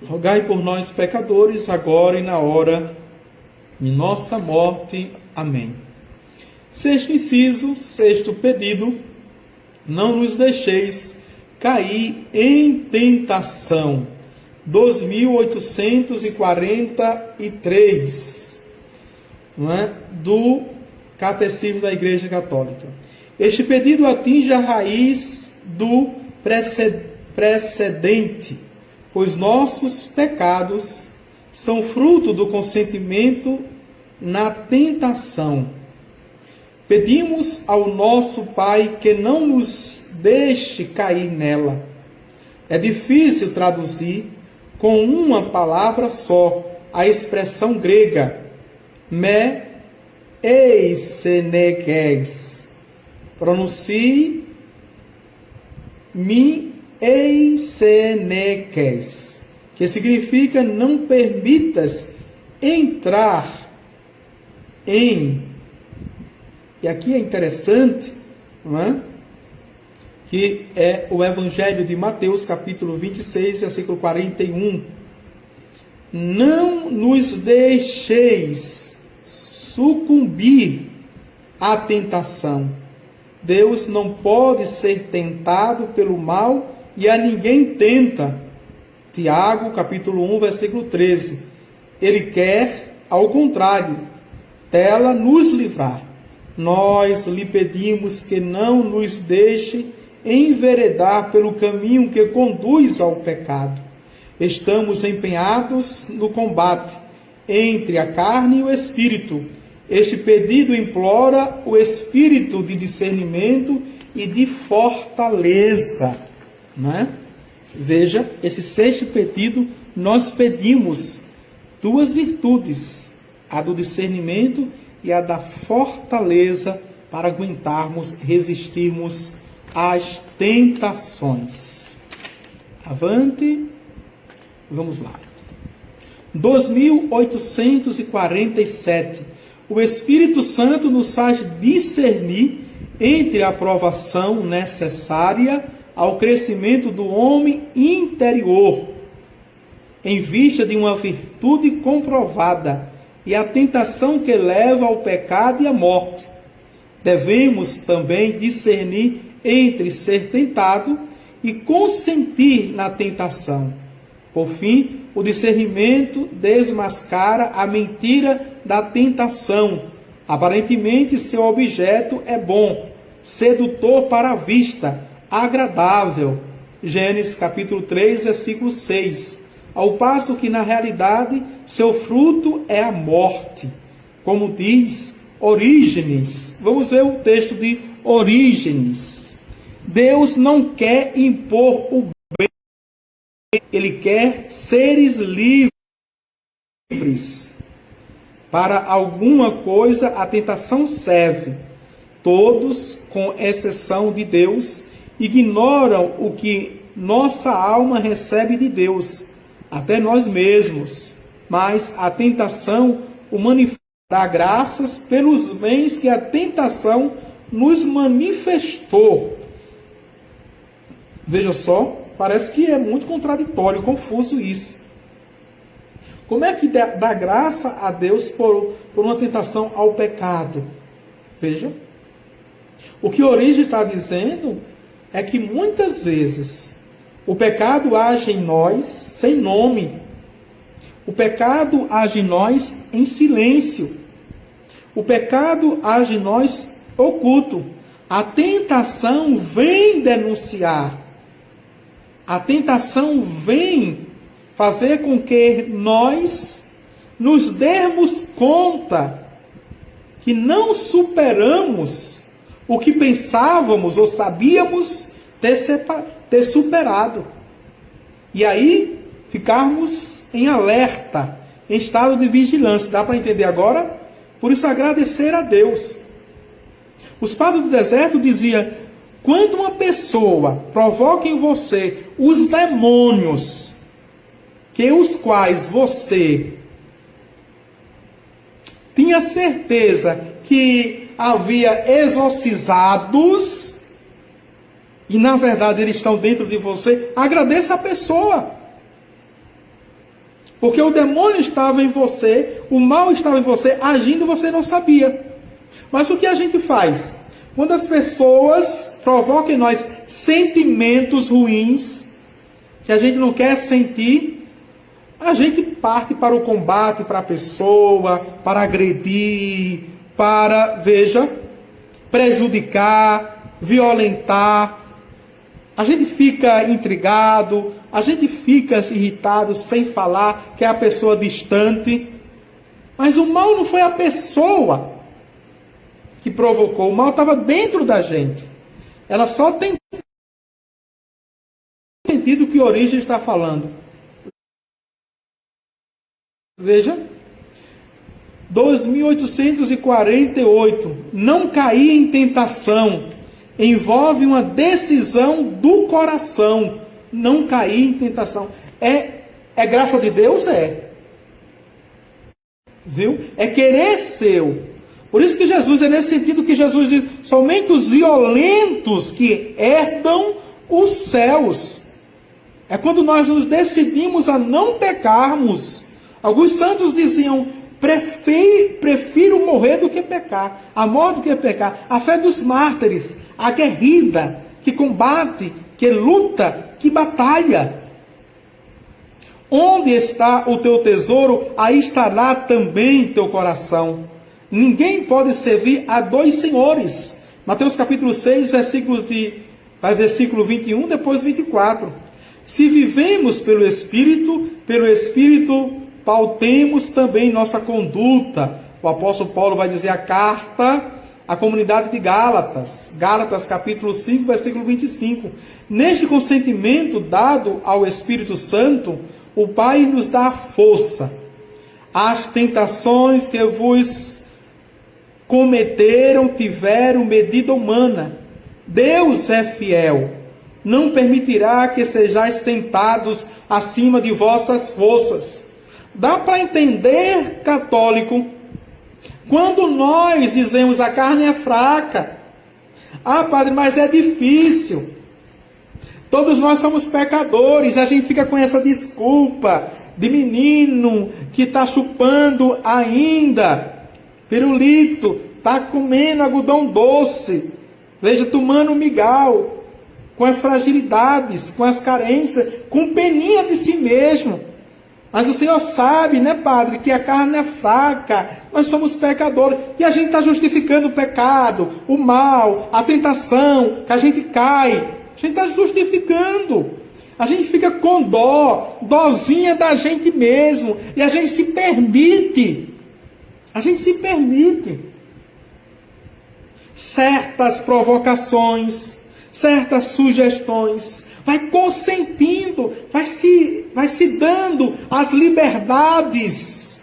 rogai por nós, pecadores, agora e na hora de nossa morte. Amém. Sexto inciso, sexto pedido: não nos deixeis cair em tentação. 2843, não é? Do Catecismo da Igreja Católica. Este pedido atinge a raiz do precedente, pois nossos pecados são fruto do consentimento na tentação. Pedimos ao nosso Pai que não nos deixe cair nela. É difícil traduzir com uma palavra só a expressão grega me eiseneges. Pronuncie me eiseneges, que significa não permitas entrar em. E aqui é interessante, não é? Que é o Evangelho de Mateus, capítulo 26, versículo 41. Não nos deixeis sucumbir à tentação. Deus não pode ser tentado pelo mal e a ninguém tenta. Tiago, capítulo 1, versículo 13. Ele quer, ao contrário, dela nos livrar. Nós lhe pedimos que não nos deixe enveredar pelo caminho que conduz ao pecado. Estamos empenhados no combate entre a carne e o espírito. Este pedido implora o espírito de discernimento e de fortaleza, não é? Veja, esse sexto pedido, nós pedimos duas virtudes, a do discernimento e a da fortaleza, para aguentarmos, resistirmos às tentações. Avante, vamos lá. 2847. O Espírito Santo nos faz discernir entre a provação necessária ao crescimento do homem interior, em vista de uma virtude comprovada, e a tentação que leva ao pecado e à morte. Devemos também discernir entre ser tentado e consentir na tentação. Por fim, o discernimento desmascara a mentira da tentação. Aparentemente, seu objeto é bom, sedutor para a vista, agradável. Gênesis capítulo 3, versículo 6. Ao passo que, na realidade, seu fruto é a morte. Como diz Orígenes. Vamos ver o texto de Orígenes. Deus não quer impor o bem, Ele quer seres livres. Para alguma coisa a tentação serve. Todos, com exceção de Deus, ignoram o que nossa alma recebe de Deus, até nós mesmos. Mas a tentação o manifesta. Dá graças pelos bens que a tentação nos manifestou. Veja só, parece que é muito contraditório, confuso isso. Como é que dá graça a Deus por uma tentação ao pecado? Veja. O que Orígenes está dizendo é que muitas vezes o pecado age em nós sem nome. O pecado age em nós em silêncio. O pecado age em nós oculto. A tentação vem denunciar. A tentação vem fazer com que nós nos dermos conta que não superamos o que pensávamos ou sabíamos ter superado. E aí ficarmos em alerta, em estado de vigilância. Dá para entender agora? Por isso, agradecer a Deus. Os padres do deserto diziam: quando uma pessoa provoca em você os demônios, que os quais você tinha certeza que havia exorcizados, e na verdade eles estão dentro de você, agradeça a pessoa. Porque o demônio estava em você, o mal estava em você, agindo você não sabia. Mas o que a gente faz? Quando as pessoas provocam em nós sentimentos ruins, que a gente não quer sentir, a gente parte para o combate, para a pessoa, para agredir, para, veja, prejudicar, violentar. A gente fica intrigado, a gente fica irritado sem falar, que é a pessoa distante. Mas o mal não foi a pessoa que provocou, o mal estava dentro da gente. Ela só tem sentido que Origem está falando. Veja, 2848, não cair em tentação, envolve uma decisão do coração, não cair em tentação. É graça de Deus? É. Viu? É querer seu. Por isso que Jesus, é nesse sentido que Jesus diz, somente os violentos que herdam os céus. É quando nós nos decidimos a não pecarmos. Alguns santos diziam, prefiro morrer do que pecar. A morte do que pecar. A fé dos mártires, aguerrida, que combate, que luta, que batalha. Onde está o teu tesouro, aí estará também teu coração. Ninguém pode servir a dois senhores. Mateus capítulo 6, versículo 21, depois 24. Se vivemos pelo Espírito pautemos também nossa conduta. O apóstolo Paulo vai dizer a carta à comunidade de Gálatas. Gálatas capítulo 5, versículo 25. Neste consentimento dado ao Espírito Santo, o Pai nos dá força. As tentações que vos cometeram tiveram medida humana. Deus é fiel. Não permitirá que sejais tentados acima de vossas forças. Dá para entender, católico, quando nós dizemos a carne é fraca. Ah, padre, mas é difícil. Todos nós somos pecadores. A gente fica com essa desculpa de menino que está chupando ainda pirulito, está comendo algodão doce, veja, tomando migal, com as fragilidades, com as carências, com peninha de si mesmo. Mas o Senhor sabe, né, padre, que a carne é fraca, nós somos pecadores, e a gente está justificando o pecado, o mal, a tentação, que a gente cai, a gente está justificando. A gente fica com dózinha da gente mesmo, e a gente se permite. A gente se permite certas provocações, certas sugestões, vai consentindo, vai se dando as liberdades,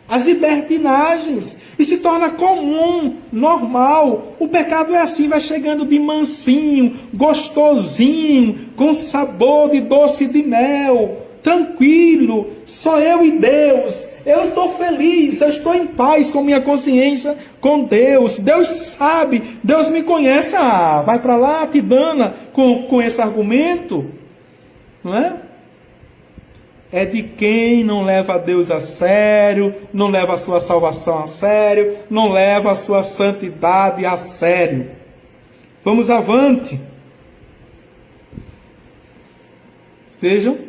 as libertinagens, e se torna comum, normal. O pecado é assim, vai chegando de mansinho, gostosinho, com sabor de doce de mel, tranquilo, só eu e Deus. Eu estou feliz, eu estou em paz com minha consciência, com Deus. Deus sabe, Deus me conhece. Ah, vai para lá, te dana com esse argumento. Não é? É de quem não leva a Deus a sério, não leva a sua salvação a sério, não leva a sua santidade a sério. Vamos avante. Vejam.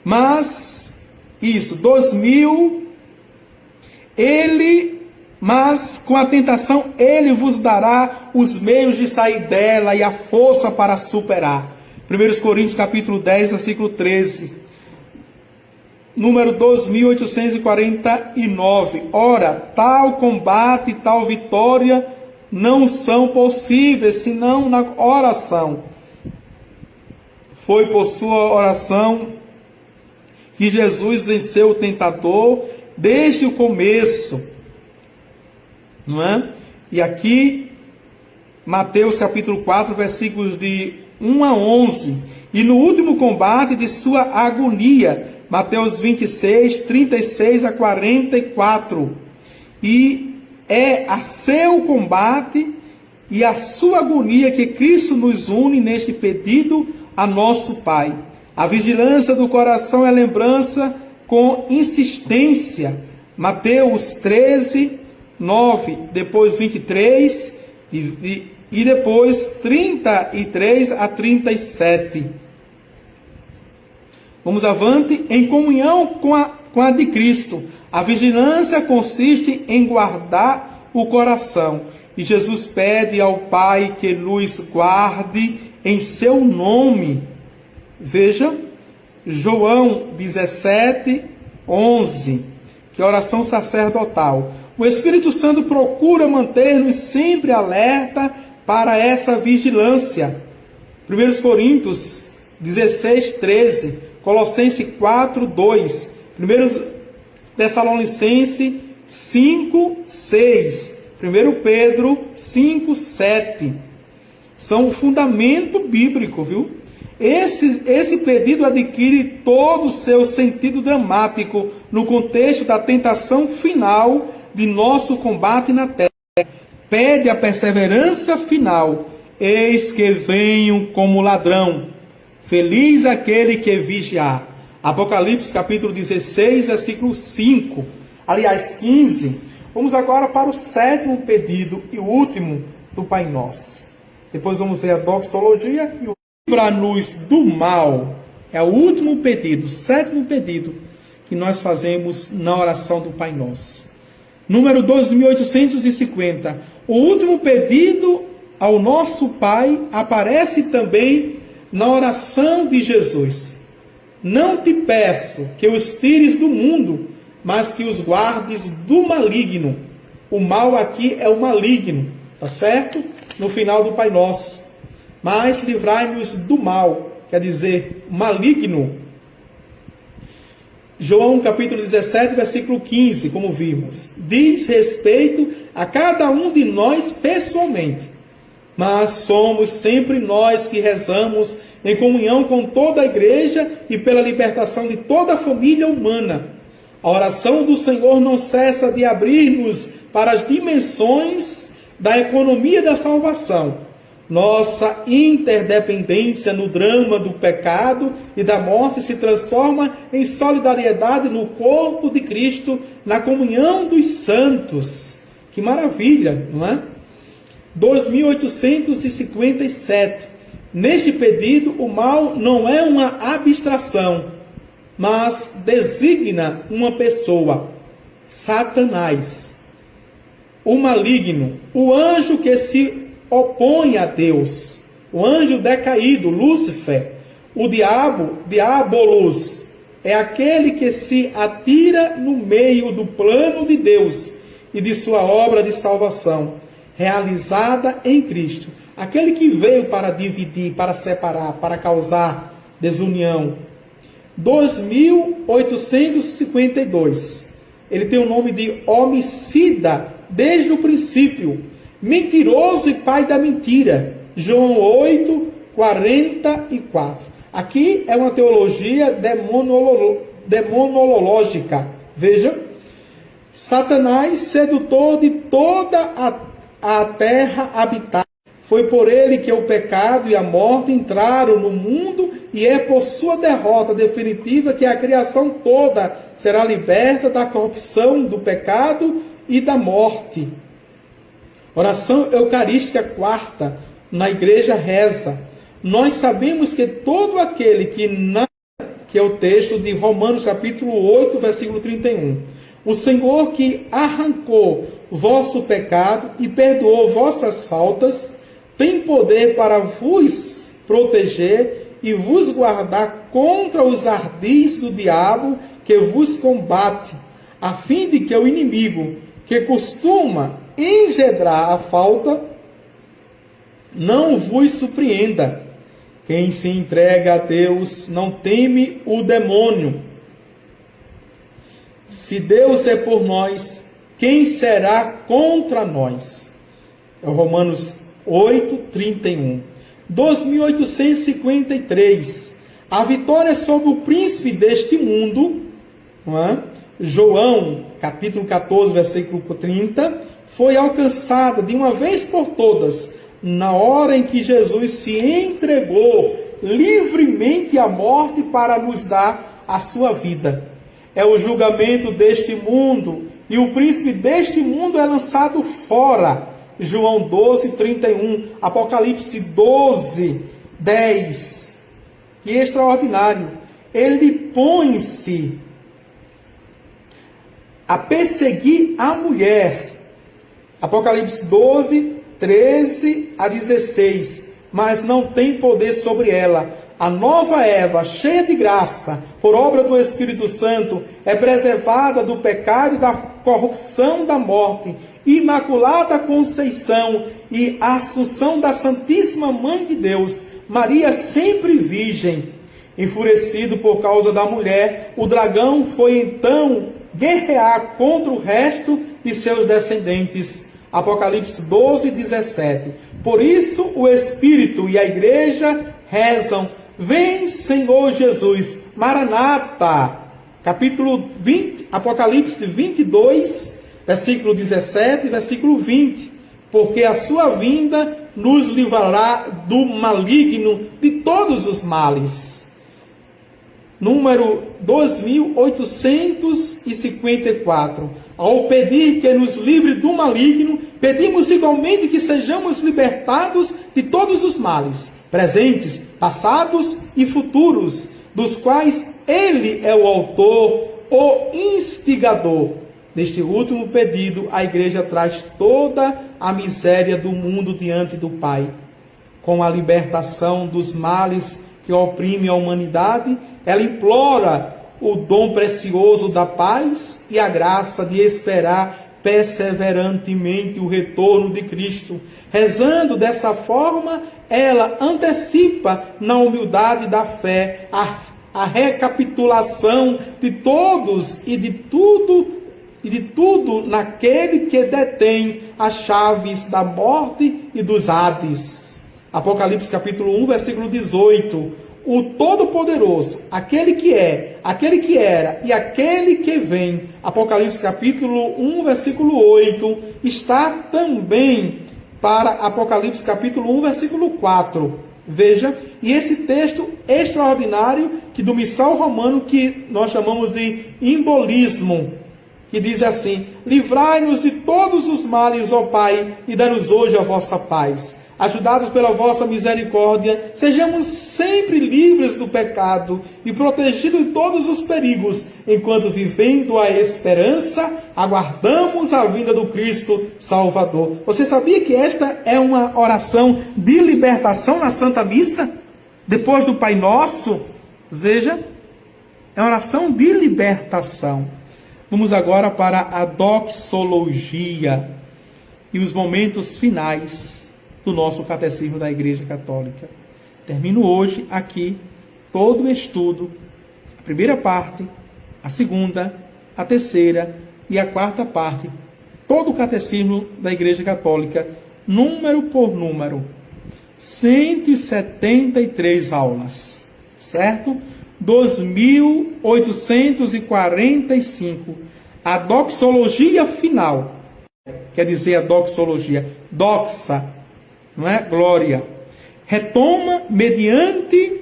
Mas, isso, 2000, mas com a tentação, ele vos dará os meios de sair dela e a força para superar. 1 Coríntios capítulo 10, versículo 13. Número 2849. Ora, tal combate e tal vitória não são possíveis, senão na oração. Foi por sua oração que Jesus venceu o tentador desde o começo, não é? E aqui, Mateus capítulo 4, versículos de 1 a 11, e no último combate de sua agonia, Mateus 26, 36 a 44, e é a seu combate e a sua agonia que Cristo nos une neste pedido a nosso Pai. A vigilância do coração é lembrança com insistência. Mateus 13, 9, depois 23 e depois 33 a 37. Vamos avante. Em comunhão com a de Cristo. A vigilância consiste em guardar o coração. E Jesus pede ao Pai que nos guarde em seu nome. Veja, João 17, 11, que é a oração sacerdotal. O Espírito Santo procura manter-nos sempre alerta para essa vigilância. 1 Coríntios 16, 13, Colossenses 4, 2, 1 Tessalonicenses 5, 6, 1 Pedro 5, 7. São o fundamento bíblico, viu? Esse pedido adquire todo o seu sentido dramático no contexto da tentação final de nosso combate na terra. Pede a perseverança final. Eis que venho como ladrão. Feliz aquele que vigiar. Apocalipse capítulo 16, versículo 5. Aliás, 15. Vamos agora para o 7º pedido e o último do Pai Nosso. Depois vamos ver a doxologia e o livra-nos do mal. É o último pedido, o 7º pedido que nós fazemos na oração do Pai Nosso. Número 2850. O último pedido ao nosso Pai aparece também na oração de Jesus. Não te peço que os tires do mundo, mas que os guardes do maligno. O mal aqui é o maligno, tá certo? No final do Pai Nosso. Mas livrai-nos do mal, quer dizer, maligno. João capítulo 17, versículo 15, como vimos. Diz respeito a cada um de nós pessoalmente. Mas somos sempre nós que rezamos em comunhão com toda a igreja e pela libertação de toda a família humana. A oração do Senhor não cessa de abrir-nos para as dimensões da economia da salvação. Nossa interdependência no drama do pecado e da morte se transforma em solidariedade no corpo de Cristo, na comunhão dos santos. Que maravilha, não é? 2857. Neste pedido, o mal não é uma abstração, mas designa uma pessoa, Satanás, o maligno, o anjo que se opõe a Deus, o anjo decaído, Lúcifer. O diabo, Diabolos, é aquele que se atira no meio do plano de Deus e de sua obra de salvação, realizada em Cristo. Aquele que veio para dividir, para separar, para causar desunião. 2852. Ele tem o nome de homicida desde o princípio. Mentiroso e pai da mentira. João 8, 44. Aqui é uma teologia demonológica. Veja. Satanás, sedutor de toda a terra habitada. Foi por ele que o pecado e a morte entraram no mundo, e é por sua derrota definitiva que a criação toda será liberta da corrupção, do pecado e da morte. Oração eucarística quarta, na igreja reza. Nós sabemos que todo aquele que é o texto de Romanos capítulo 8, versículo 31. O Senhor que arrancou vosso pecado e perdoou vossas faltas, tem poder para vos proteger e vos guardar contra os ardis do diabo que vos combate, a fim de que o inimigo, que costuma engendrar a falta, não vos surpreenda. Quem se entrega a Deus não teme o demônio. Se Deus é por nós, quem será contra nós? É o Romanos 8, 31. 2853. A vitória sobre o príncipe deste mundo, não é? João, capítulo 14, versículo 30, foi alcançada de uma vez por todas, na hora em que Jesus se entregou livremente a morte para nos dar a sua vida. É o julgamento deste mundo, e o príncipe deste mundo é lançado fora. João 12, 31, Apocalipse 12, 10. Que extraordinário! Ele põe-se a perseguir a mulher. Apocalipse 12, 13 a 16. Mas não tem poder sobre ela. A nova Eva, cheia de graça, por obra do Espírito Santo, é preservada do pecado e da corrupção da morte, Imaculada Conceição e Assunção da Santíssima Mãe de Deus, Maria sempre virgem. Enfurecido por causa da mulher, o dragão foi então guerrear contra o resto de seus descendentes. Apocalipse 12, 17. Por isso o Espírito e a Igreja rezam: vem, Senhor Jesus, Maranata. Capítulo 20, Apocalipse 22, versículo 17 e versículo 20. Porque a sua vinda nos livrará do maligno, de todos os males. Número 2854. Ao pedir que nos livre do maligno, pedimos igualmente que sejamos libertados de todos os males, presentes, passados e futuros, dos quais Ele é o autor, o instigador. Neste último pedido, a Igreja traz toda a miséria do mundo diante do Pai. Com a libertação dos males que oprimem a humanidade, ela implora o dom precioso da paz e a graça de esperar perseverantemente o retorno de Cristo. Rezando dessa forma, ela antecipa na humildade da fé a recapitulação de todos e de tudo naquele que detém as chaves da morte e dos Hades. Apocalipse capítulo 1, versículo 18. O Todo-Poderoso, aquele que é, aquele que era e aquele que vem, Apocalipse capítulo 1, versículo 8, está também para Apocalipse capítulo 1, versículo 4. Veja, e esse texto extraordinário que do missal romano que nós chamamos de embolismo, que diz assim: livrai-nos de todos os males, ó Pai, e dá-nos hoje a vossa paz. Ajudados pela vossa misericórdia, sejamos sempre livres do pecado e protegidos de todos os perigos, enquanto, vivendo a esperança, aguardamos a vinda do Cristo Salvador. Você sabia que esta é uma oração de libertação na Santa Missa? Depois do Pai Nosso, veja, é uma oração de libertação. Vamos agora para a doxologia e os momentos finais do nosso Catecismo da Igreja Católica. Termino hoje aqui todo o estudo, a primeira parte, a segunda, a terceira e a quarta parte, todo o Catecismo da Igreja Católica, número por número, 173 aulas, certo? 2.845, a doxologia final, quer dizer a doxologia, doxa, não é? Glória. Retoma mediante,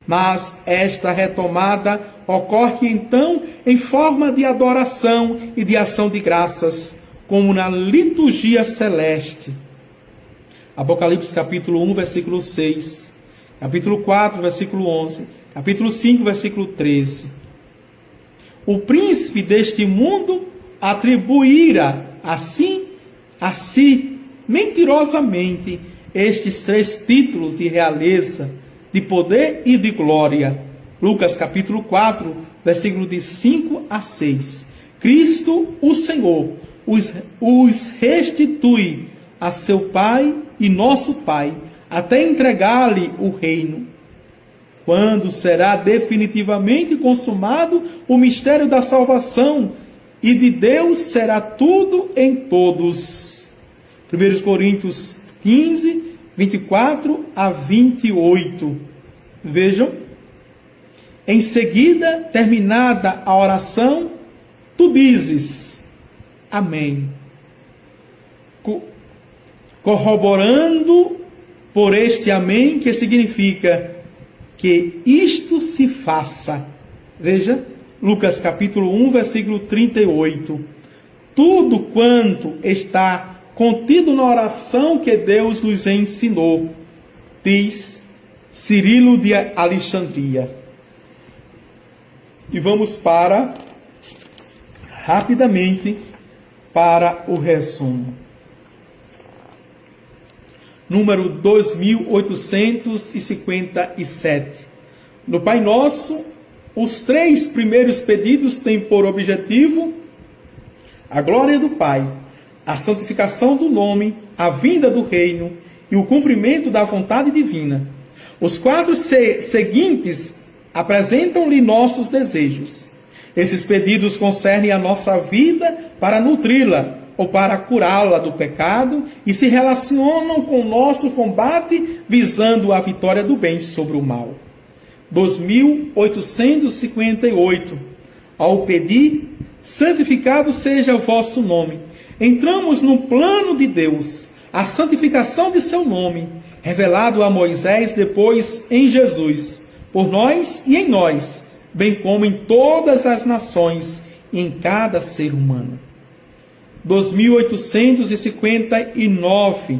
mas esta retomada ocorre então em forma de adoração e de ação de graças, como na liturgia celeste. Apocalipse capítulo 1, versículo 6, capítulo 4, versículo 11, capítulo 5, versículo 13. O príncipe deste mundo atribuíra assim a si mentirosamente estes três títulos de realeza, de poder e de glória. Lucas capítulo 4, versículo de 5 a 6. Cristo, o Senhor, os restitui a seu Pai e nosso Pai, até entregar-lhe o reino. Quando será definitivamente consumado o mistério da salvação, e de Deus será tudo em todos. 1 Coríntios 15, 24 a 28. Vejam. Em seguida, terminada a oração, tu dizes: Amém. Corroborando por este amém, que significa que isto se faça. Veja, Lucas capítulo 1, versículo 38. Tudo quanto está contido na oração que Deus nos ensinou, diz Cirilo de Alexandria. E vamos rapidamente, para o resumo. Número 2857. No Pai Nosso, os 3 primeiros pedidos têm por objetivo a glória do Pai, a santificação do nome, a vinda do reino e o cumprimento da vontade divina. Os 4 seguintes apresentam-lhe nossos desejos. Esses pedidos concernem a nossa vida para nutri-la ou para curá-la do pecado e se relacionam com o nosso combate visando a vitória do bem sobre o mal. 2858. Ao pedir, santificado seja o vosso nome. Entramos no plano de Deus, a santificação de seu nome, revelado a Moisés, depois em Jesus, por nós e em nós, bem como em todas as nações e em cada ser humano. 2859.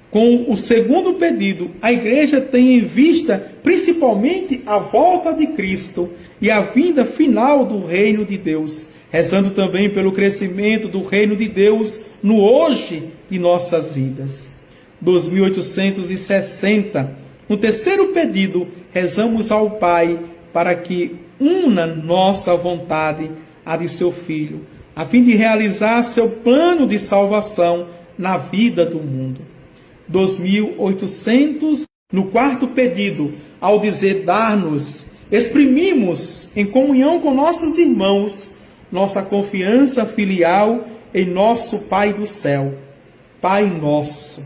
Com o segundo pedido, a igreja tem em vista principalmente a volta de Cristo e a vinda final do reino de Deus, rezando também pelo crescimento do reino de Deus no hoje de nossas vidas. 2860. No terceiro pedido, rezamos ao Pai para que una nossa vontade à de seu Filho, a fim de realizar seu plano de salvação na vida do mundo. 2800. No quarto pedido, ao dizer dar-nos, exprimimos em comunhão com nossos irmãos nossa confiança filial em nosso Pai do céu. Pai nosso.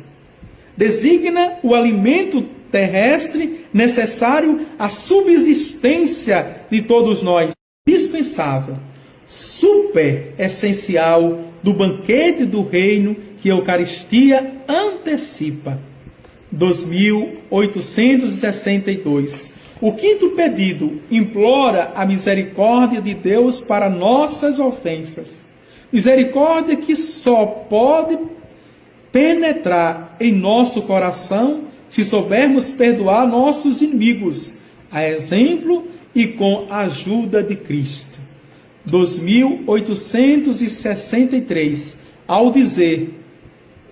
Designa o alimento terrestre necessário à subsistência de todos nós, dispensável, super essencial do banquete do reino que a Eucaristia antecipa. 2862. O quinto pedido implora a misericórdia de Deus para nossas ofensas. Misericórdia que só pode penetrar em nosso coração se soubermos perdoar nossos inimigos, a exemplo e com a ajuda de Cristo. 2863. Ao dizer,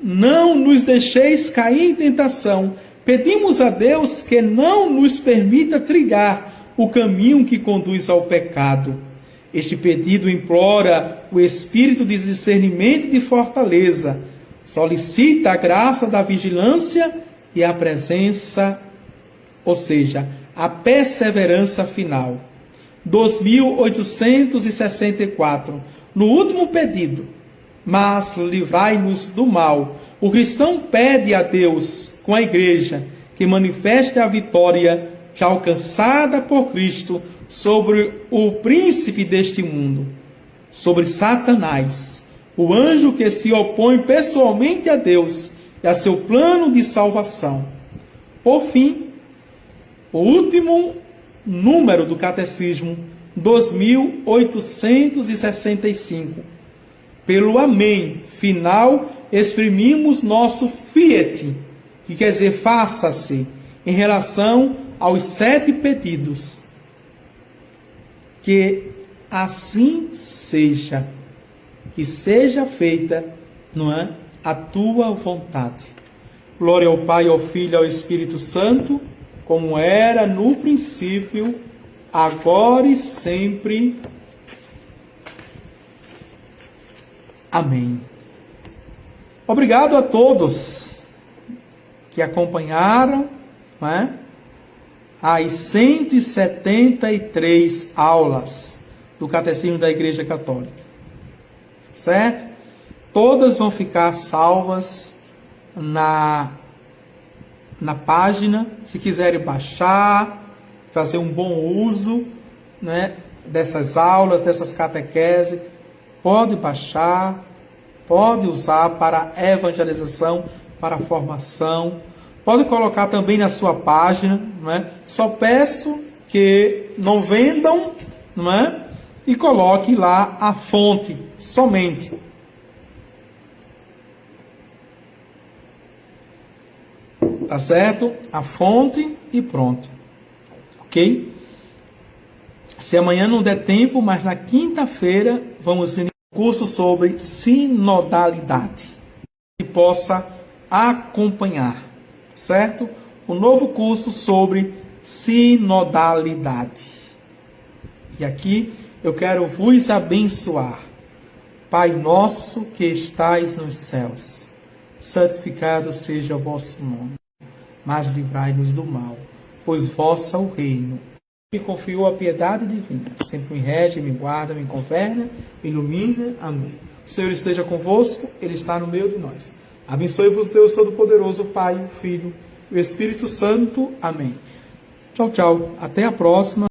não nos deixeis cair em tentação, pedimos a Deus que não nos permita trilhar o caminho que conduz ao pecado. Este pedido implora o espírito de discernimento e de fortaleza, solicita a graça da vigilância e a presença, ou seja, a perseverança final. 2864. No último pedido, mas livrai-nos do mal, o cristão pede a Deus, com a igreja, que manifeste a vitória já alcançada por Cristo sobre o príncipe deste mundo, sobre Satanás, o anjo que se opõe pessoalmente a Deus e a seu plano de salvação. Por fim, o último número do catecismo, 2865. Pelo amém final, exprimimos nosso fiat, que quer dizer faça-se, em relação aos 7 pedidos. Que assim seja, que seja feita, não é, a tua vontade. Glória ao Pai, ao Filho e ao Espírito Santo, como era no princípio, agora e sempre. Amém. Obrigado a todos que acompanharam, né, as 173 aulas do Catecismo da Igreja Católica. Certo? Todas vão ficar salvas na página. Se quiserem baixar, fazer um bom uso, né, dessas aulas, dessas catequeses, pode baixar, pode usar para evangelização, para formação, Pode colocar também na sua página, não é? Só peço que não vendam, não é? E coloque lá a fonte somente. Tá certo? A fonte e pronto. Ok? Se amanhã não der tempo, mas na quinta-feira vamos iniciar um curso sobre sinodalidade. Que possa acompanhar, certo? Um novo curso sobre sinodalidade. E aqui eu quero vos abençoar. Pai nosso que estais nos céus, santificado seja o vosso nome, mas livrai-nos do mal, pois vosso é o reino. Me confiou a piedade divina, sempre me rege, me guarda, me governa, me ilumina. Amém. O Senhor esteja convosco, Ele está no meio de nós. Abençoe-vos Deus Todo-Poderoso, Pai, Filho e o Espírito Santo. Amém. Tchau, tchau. Até a próxima.